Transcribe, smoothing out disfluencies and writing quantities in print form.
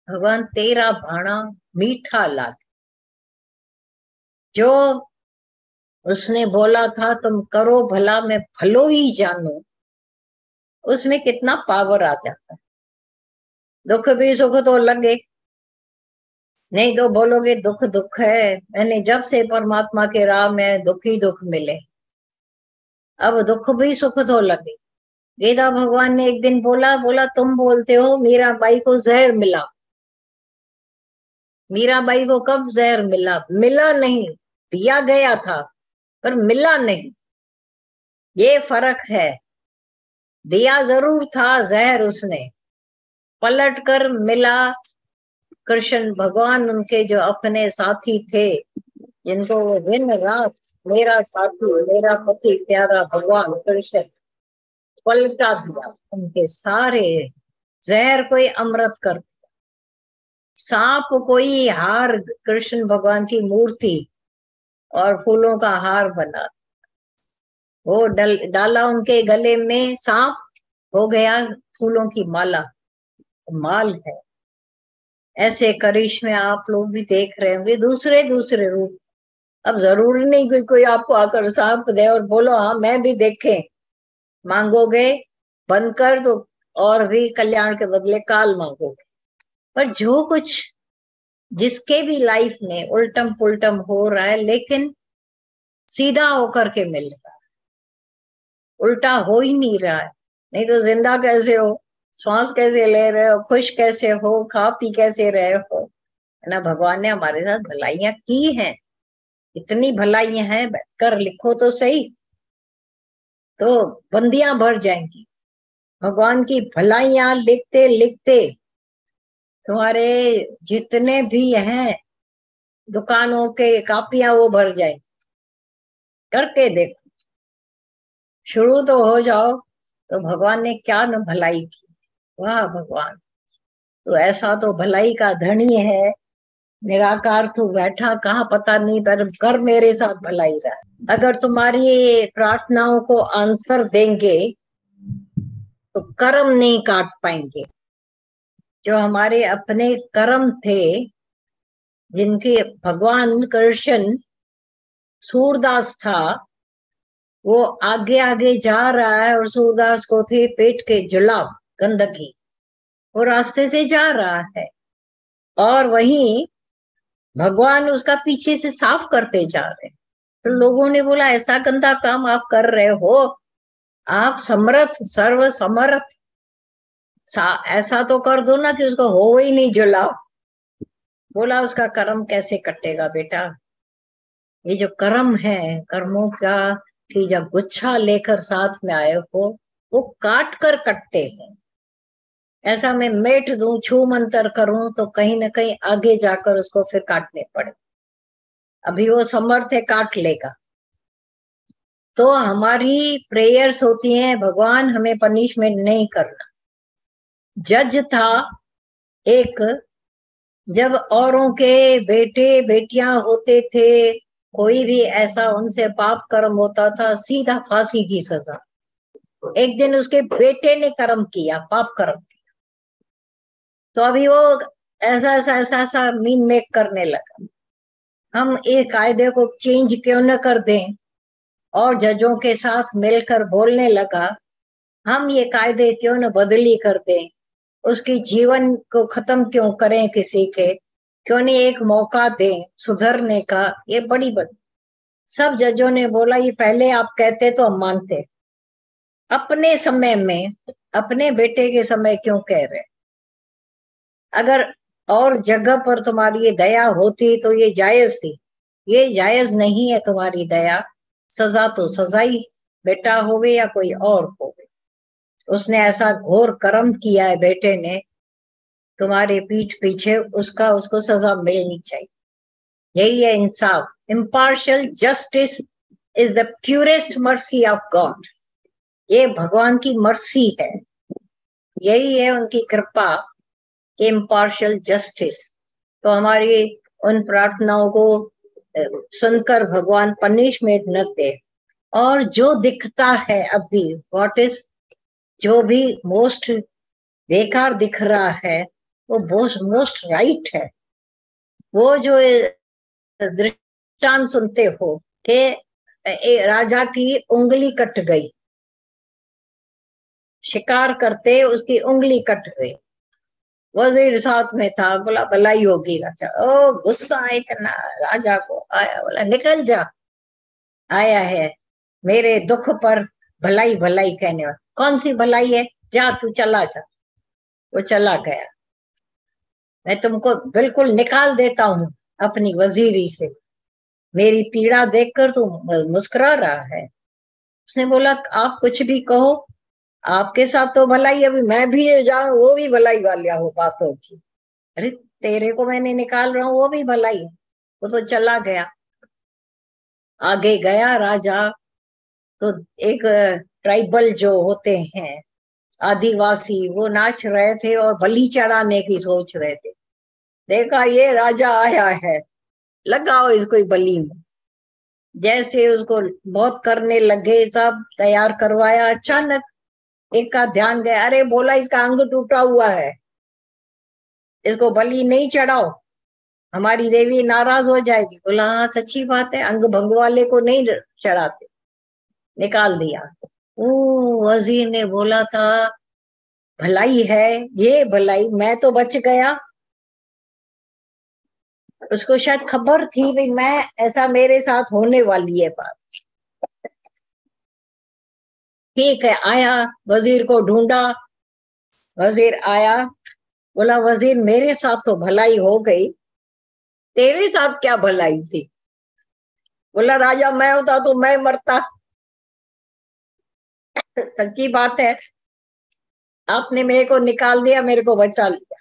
भगवान तेरा भाणा मीठा लागे। जो उसने बोला था तुम करो भला मैं भलो ही जानू, उसमें कितना पावर आ जाता है। दुख भी सुख तो लगे, नहीं तो बोलोगे दुख दुख है, मैंने जब से परमात्मा के राह में दुख ही दुख मिले। अब दुख भी सुख तो लगे। गीता भगवान ने एक दिन बोला बोला तुम बोलते हो मीराबाई को जहर मिला। मीराबाई को कब जहर मिला? मिला नहीं, दिया गया था पर मिला नहीं, ये फर्क है। दिया जरूर था जहर उसने, पलट कर मिला कृष्ण भगवान, उनके जो अपने साथी थे, जिनको वो दिन रात मेरा साथी मेरा पति प्यारा भगवान कृष्ण पलटा दिया, उनके सारे जहर कोई अमृत कर दिया। सांप कोई हार कृष्ण भगवान की मूर्ति और फूलों का हार बना, वो डाला उनके गले में सांप, हो गया फूलों की माला, माल है। ऐसे करिश्मे आप लोग भी देख रहे होंगे दूसरे दूसरे रूप। अब जरूरी नहीं कोई आपको आकर सांप दे और बोलो हाँ मैं भी देखे, मांगोगे बंद कर दो और भी कल्याण के बदले काल मांगोगे। पर जो कुछ जिसके भी लाइफ में उल्टम पुल्टम हो रहा है, लेकिन सीधा होकर के मिल रहा है, उल्टा हो ही नहीं रहा है। नहीं तो जिंदा कैसे हो, श्वास कैसे ले रहे हो, खुश कैसे हो, खा पी कैसे रहे हो, है ना। भगवान ने हमारे साथ भलाइयां की हैं, इतनी भलाइयां हैं, बैठकर लिखो तो सही, तो बंदियां भर जाएंगी। भगवान की भलाइयां लिखते लिखते तुम्हारे जितने भी हैं दुकानों के कापियां वो भर जाए। करके देखो, शुरू तो हो जाओ, तो भगवान ने क्या न भलाई की। वाह भगवान, तो ऐसा तो भलाई का धनी है, निराकार तू बैठा कहाँ पता नहीं, पर कर मेरे साथ भलाई रहा। अगर तुम्हारी प्रार्थनाओं को आंसर देंगे तो कर्म नहीं काट पाएंगे। जो हमारे अपने कर्म थे, जिनके भगवान कृष्ण सूरदास था, वो आगे आगे जा रहा है और सूरदास को थे पेट के जुलाब, गंदगी, वो रास्ते से जा रहा है और वहीं भगवान उसका पीछे से साफ करते जा रहे हैं। तो लोगों ने बोला ऐसा गंदा काम आप कर रहे हो, आप समर्थ सर्व समर्थ, ऐसा तो कर दो ना कि उसको हो ही नहीं जुलाब। बोला उसका कर्म कैसे कटेगा बेटा, ये जो कर्म है, कर्मों का कि जब गुच्छा लेकर साथ में आए हो, वो काट कर कटते हैं। ऐसा मैं मेट दूं छू मंतर करूं तो कहीं ना कहीं आगे जाकर उसको फिर काटने पड़े। अभी वो समर्थ है, काट लेगा। तो हमारी प्रेयर्स होती हैं भगवान हमें पनिशमेंट नहीं करना। जज था एक, जब औरों के बेटे बेटियां होते थे, कोई भी ऐसा उनसे पाप कर्म होता था, सीधा फांसी की सजा। एक दिन उसके बेटे ने कर्म किया, पाप कर्म किया, तो अभी वो ऐसा ऐसा ऐसा ऐसा मीन मेक करने लगा। हम एक कायदे को चेंज क्यों न कर दें, और जजों के साथ मिलकर बोलने लगा हम ये कायदे क्यों न बदली कर दें, उसकी जीवन को खत्म क्यों करें किसी के, क्यों नहीं एक मौका दें सुधरने का। ये बड़ी बड़ी सब जजों ने बोला ये पहले आप कहते तो हम मानते, अपने समय में अपने बेटे के समय क्यों कह रहे। अगर और जगह पर तुम्हारी ये दया होती तो ये जायज थी, ये जायज नहीं है तुम्हारी दया। सजा तो सजा ही, बेटा होवे या कोई और होवे, उसने ऐसा घोर कर्म किया है बेटे ने तुम्हारे पीठ पीछे, उसका उसको सजा मिलनी चाहिए। यही है इंसाफ। Impartial justice is the purest mercy of God. ये भगवान की मर्सी है, यही है उनकी कृपा, इम्पार्शियल जस्टिस। तो हमारी उन प्रार्थनाओं को सुनकर भगवान पनिशमेंट न दे। और जो दिखता है अभी व्हाट इज, जो भी मोस्ट बेकार दिख रहा है, वो मोस्ट राइट है। वो जो दृष्टांत सुनते हो कि राजा की उंगली कट गई, शिकार करते उसकी उंगली कट गई, वजीर साथ में था, बोला भलाई होगी राजा। ओ गुस्सा इतना राजा को आया, बोला निकल जा, आया है मेरे दुख पर भलाई भलाई कहने वाला। कौन सी भलाई है, जा तू चला जा। वो चला गया। मैं तुमको बिल्कुल निकाल देता हूँ अपनी वजीरी से, मेरी पीड़ा देखकर तू मुस्कुरा रहा है। उसने बोला आप कुछ भी कहो, आपके साथ तो भलाई, अभी मैं भी जाऊं वो भी भलाई वाली हो बात होगी। अरे तेरे को मैंने निकाल रहा हूं वो भी भलाई है। वो तो चला गया। आगे गया राजा, तो एक ट्राइबल जो होते हैं आदिवासी, वो नाच रहे थे और बलि चढ़ाने की सोच रहे थे। देखा ये राजा आया है, लगाओ इसको बलि में। जैसे उसको बहुत करने लगे, सब तैयार करवाया, अचानक एक का ध्यान गया, अरे बोला इसका अंग टूटा हुआ है, इसको बलि नहीं चढ़ाओ, हमारी देवी नाराज हो जाएगी। बोला हाँ सच्ची बात है, अंग भंग वाले को नहीं चढ़ाते। निकाल दिया। ओ वजीर ने बोला था भलाई है, ये भलाई, मैं तो बच गया। उसको शायद खबर थी भाई मैं, ऐसा मेरे साथ होने वाली है बात। ठीक है, आया, वजीर को ढूंढा, वजीर आया। बोला वजीर मेरे साथ तो भलाई हो गई, तेरे साथ क्या भलाई थी? बोला राजा मैं होता तो मैं मरता। सच्ची बात है, आपने मेरे को निकाल दिया, मेरे को बचा लिया।